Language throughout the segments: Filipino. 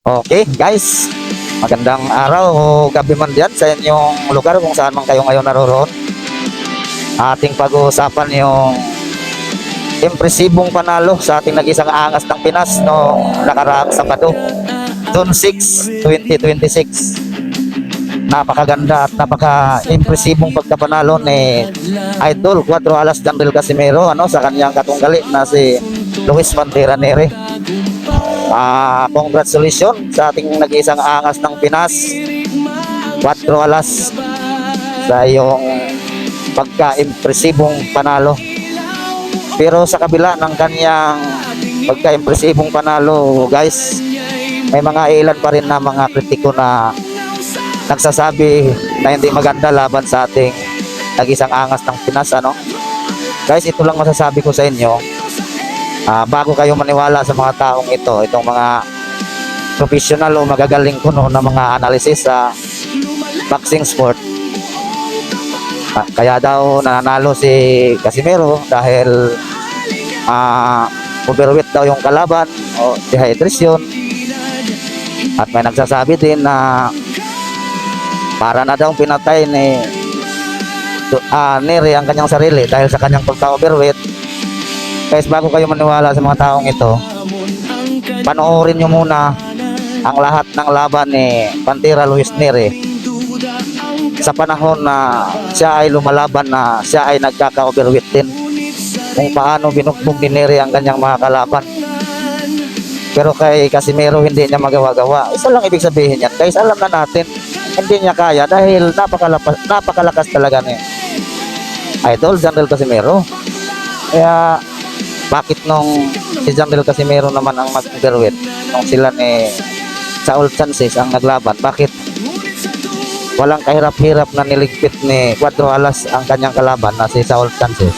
Okay, guys. Magandang araw o gabi man diyan sa inyong lugar kung saan man kayo ngayon naroroon. Ating pag-uusapan yung impresibong panalo sa ating nag-isang angas ng Pinas no nakaraang Sabado, June 6, 2026. Napakaganda at napaka-impresibong pagkapanalo ni Idol 4 Alas Jandrel Casimero sa kanyang katunggali na si Luis Pantera Neri. Congratulations sa ating nag-iisang angas ng Pinas 4 Alas sa iyong pagka-impresibong panalo. Pero sa kabila ng kanyang pagka-impresibong panalo, guys, may mga ilan pa rin na mga kritiko na nagsasabi na hindi maganda laban sa ating nag-isang angas ng Pinas. Guys, ito lang masasabi ko sa inyo. Bago kayo maniwala sa mga taong itong mga professional o magagaling kuno na mga analysis sa boxing sport, kaya daw nanalo si Casimero dahil overweight daw yung kalaban o dehydration. At may nagsasabi din na para na daw pinatay ni Neri ang kanyang sarili dahil sa kanyang pagka-overweight. Guys, bago kayo maniwala sa mga taong ito, panoorin nyo muna ang lahat ng laban ni Pantera Luis Neri sa panahon na siya ay lumalaban, na siya ay nagkaka-overweight din, kung paano binugbog ni Neri ang kanyang mga kalaban. Pero kay Casimero hindi niya magawa-gawa. Isa lang ibig sabihin yan, guys, alam na natin hindi niya kaya dahil napakalakas talaga ni Idol Jandrel Casimero. Kaya bakit nung si Jandrel Casimero naman ang mag-overweight, nung sila ni Saul Chances ang naglaban, bakit walang kahirap-hirap na niligpit ni 4 Alas ang kanyang kalaban na si Saul Chances?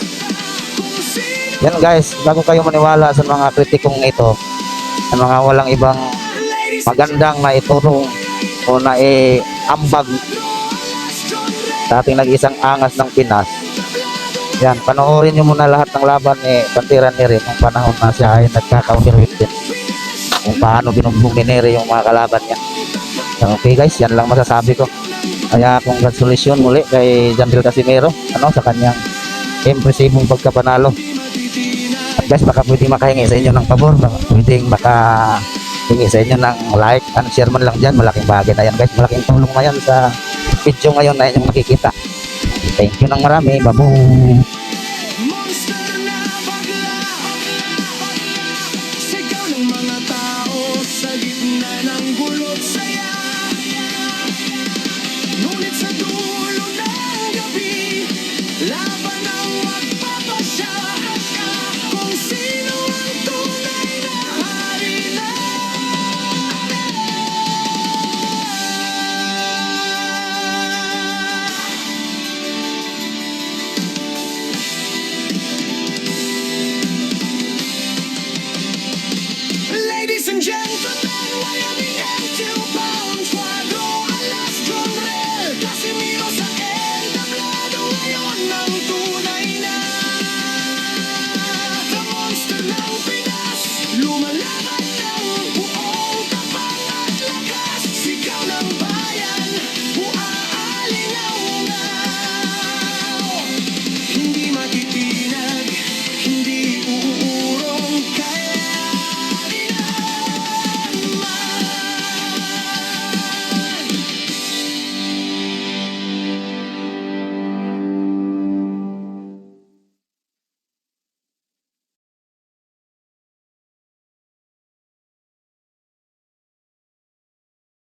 Yan guys, bago kayo maniwala sa mga kritikong ito, sa mga walang ibang magandang na ituro o na ambag sa ating nag-isang angas ng Pinas, yan, panoorin nyo muna lahat ng laban ni Pantera Neri nung panahon na siya ay nagkaka-overweight din, kung paano binugbog ni Neri yung mga kalaban niya. Okay guys, yan lang masasabi ko. Kaya congratulations muli kay Jandrel Casimero sa kanyang impresibong pagkapanalo. At guys, baka pwedeng makahingi sa inyo ng pabor, pwedeng makahingi sa inyo ng like and share man lang dyan. Malaking bagay na yan guys, malaking tulong na yan sa video ngayon na inyong makikita. Thank you ng marami, babu.